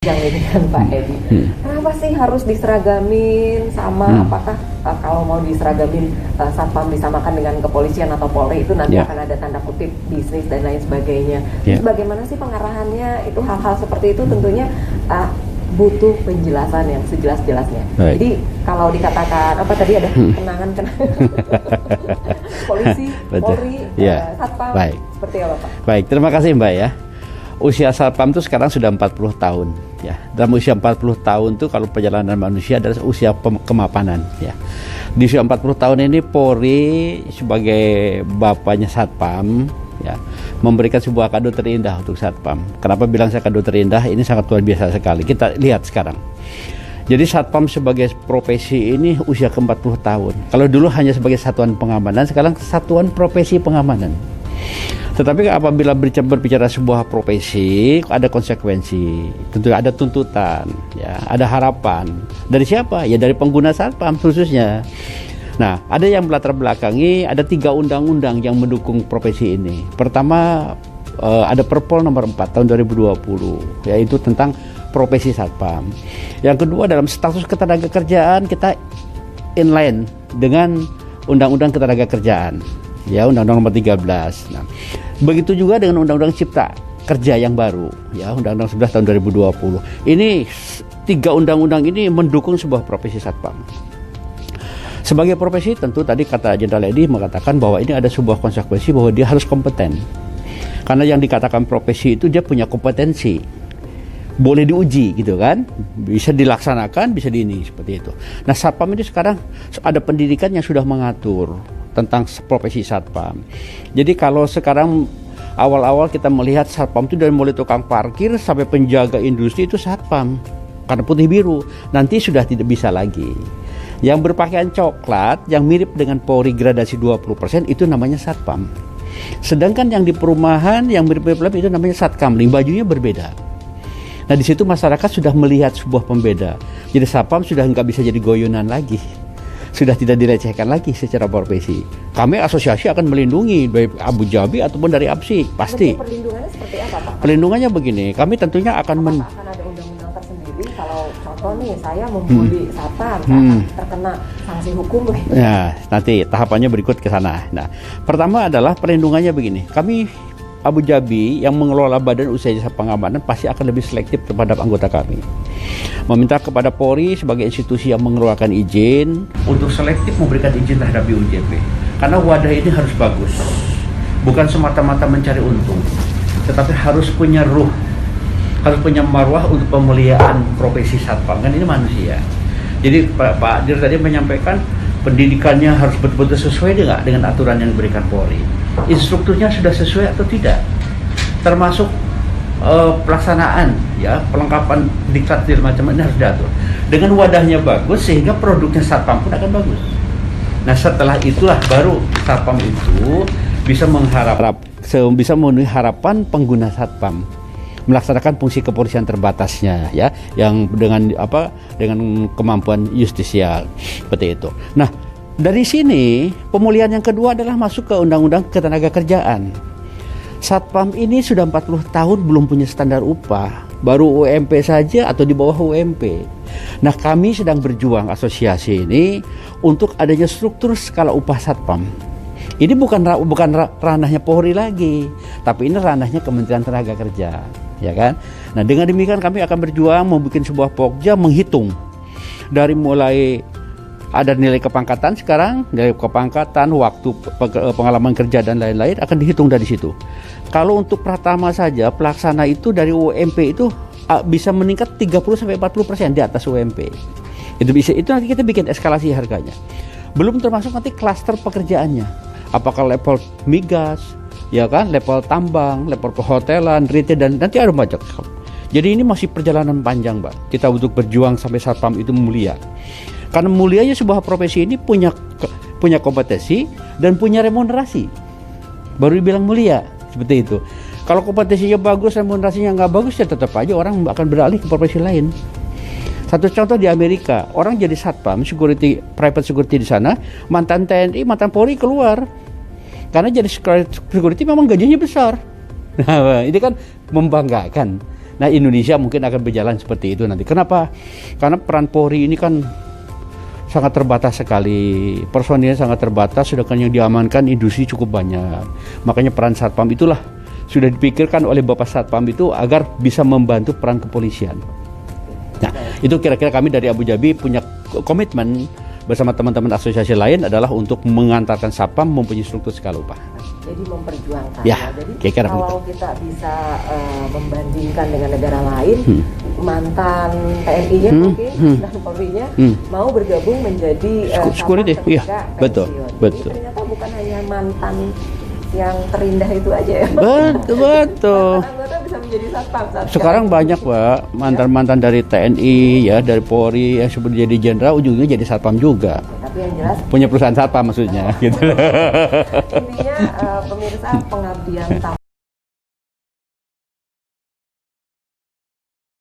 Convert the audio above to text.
yang ini kan Pak Edi. Kenapa sih harus diseragamin sama apakah kalau mau diseragamin satpam disamakan dengan kepolisian atau Polri itu nanti akan ada tanda kutip bisnis dan lain sebagainya. Terus bagaimana sih pengarahannya? Itu hal-hal seperti itu tentunya butuh penjelasan yang sejelas-jelasnya. Jadi kalau dikatakan apa tadi ada kenangan polisi, Polri, satpam, seperti apa Pak? Baik, terima kasih Mbak ya. Usia satpam itu sekarang sudah 40 tahun ya. Dalam usia 40 tahun itu kalau perjalanan manusia adalah usia kemapanan ya. Di usia 40 tahun ini Polri sebagai bapaknya satpam ya, memberikan sebuah kado terindah untuk satpam. Kenapa bilang saya kado terindah? Ini sangat luar biasa sekali. Kita lihat sekarang. Jadi satpam sebagai profesi ini usia ke-40 tahun. Kalau dulu hanya sebagai satuan pengamanan, sekarang satuan profesi pengamanan. Tetapi apabila berbicara sebuah profesi, ada konsekuensi, tentu ada tuntutan, ya, ada harapan. Dari siapa? Ya dari pengguna satpam khususnya. Nah, ada yang melatar belakangi, ada 3 undang-undang yang mendukung profesi ini. Pertama, ada Perpol nomor 4 tahun 2020, yaitu tentang profesi satpam. Yang kedua, dalam status ketenagakerjaan kita inline dengan Undang-Undang Ketenagakerjaan, ya, Undang-Undang nomor 13. Nah, begitu juga dengan Undang-Undang Cipta Kerja yang baru, ya, Undang-Undang 11 tahun 2020. Ini 3 undang-undang ini mendukung sebuah profesi satpam. Sebagai profesi tentu tadi kata Jenderal Edi mengatakan bahwa ini ada sebuah konsekuensi bahwa dia harus kompeten. Karena yang dikatakan profesi itu dia punya kompetensi. Boleh diuji gitu kan. Bisa dilaksanakan, bisa ini seperti itu. Nah, satpam ini sekarang ada pendidikan yang sudah mengatur tentang profesi satpam. Jadi kalau sekarang awal-awal kita melihat satpam itu dari mulai tukang parkir sampai penjaga industri itu satpam. Karena putih biru, nanti sudah tidak bisa lagi. Yang berpakaian coklat yang mirip dengan Polri gradasi 20% itu namanya satpam. Sedangkan yang di perumahan yang mirip-mirip itu namanya satkamling, bajunya berbeda. Nah, di situ masyarakat sudah melihat sebuah pembeda. Jadi satpam sudah nggak bisa jadi goyonan lagi. Sudah tidak direcehkan lagi secara profesi. Kami asosiasi akan melindungi baik Abu Dhabi ataupun dari APSI, pasti. Perlindungannya seperti apa Pak? Perlindungannya begini, kami tentunya akan akan ada undang-undang tersendiri kalau contoh nih saya membuli satpam, terkena sanksi hukum begitu. Ya, nanti tahapannya berikut ke sana. Nah, pertama adalah perlindungannya begini. Kami Abu Dhabi yang mengelola badan usaha jasa pengamanan pasti akan lebih selektif terhadap anggota kami. Meminta kepada Polri sebagai institusi yang mengeluarkan izin untuk selektif memberikan izin terhadap BUJP. Karena wadah ini harus bagus. Bukan semata-mata mencari untung, tetapi harus punya ruh, harus punya marwah untuk pemuliaan profesi satpam. Kan ini manusia. Jadi Pak Dir tadi menyampaikan pendidikannya harus betul-betul sesuai dengan aturan yang diberikan Polri. Instrukturnya sudah sesuai atau tidak, termasuk pelaksanaan, ya, pelengkapan diklat macam ini harus diatur. Dengan wadahnya bagus sehingga produknya satpam pun akan bagus. Nah, setelah itulah baru satpam itu bisa memenuhi harapan pengguna satpam, melaksanakan fungsi kepolisian terbatasnya, ya, yang dengan kemampuan justisial seperti itu. Nah, dari sini pemulihan yang kedua adalah masuk ke Undang-Undang Ketenagakerjaan. Satpam ini sudah 40 tahun belum punya standar upah, baru UMP saja atau di bawah UMP. Nah, kami sedang berjuang asosiasi ini untuk adanya struktur skala upah satpam. Ini bukan ranahnya Polri lagi, tapi ini ranahnya Kementerian Tenaga Kerja, ya kan? Nah, dengan demikian kami akan berjuang membuat sebuah pokja menghitung dari mulai ada nilai kepangkatan sekarang, nilai kepangkatan, waktu pengalaman kerja dan lain-lain akan dihitung dari situ. Kalau untuk pratama saja pelaksana itu dari UMP itu bisa meningkat 30-40% di atas UMP. Itu nanti kita bikin eskalasi harganya. Belum termasuk nanti klaster pekerjaannya. Apakah level migas, ya kan, level tambang, level perhotelan, retail, dan nanti ada banyak. Jadi ini masih perjalanan panjang, Mbak. Kita untuk berjuang sampai satpam itu mulia. Karena mulianya sebuah profesi ini punya kompetensi dan punya remunerasi. Baru dibilang mulia, seperti itu. Kalau kompetensinya bagus, remunerasinya nggak bagus, ya tetap aja orang akan beralih ke profesi lain. Satu contoh di Amerika, orang jadi satpam, private security di sana, mantan TNI, mantan Polri keluar. Karena jadi security memang gajinya besar. Nah, ini kan membanggakan. Nah, Indonesia mungkin akan berjalan seperti itu nanti. Kenapa? Karena peran Polri ini kan sangat terbatas sekali, personilnya sangat terbatas, sedangkan yang diamankan industri cukup banyak. Makanya peran Satpam itulah sudah dipikirkan oleh Bapak Satpam itu agar bisa membantu peran kepolisian. Nah, itu kira-kira kami dari Abu Dhabi punya komitmen bersama teman-teman asosiasi lain adalah untuk mengantarkan Satpam mempunyai struktur skala upah. Jadi memperjuangkan. Ya, Jadi kira-kira kalau kita bisa membandingkan dengan negara lain, mantan TNI-nya mungkin dan Polri-nya mau bergabung menjadi security. Iya, betul, pensiun. betul. Jadi ternyata bukan hanya mantan yang terindah itu aja ya. Betul. Anggota bisa menjadi satpam. Sekarang banyak Pak mantan-mantan dari TNI ya, dari Polri yang sebelum jadi jenderal ujungnya jadi satpam juga. Tapi yang jelas Punya perusahaan satpam maksudnya gitu. intinya pemirsa, pengabdian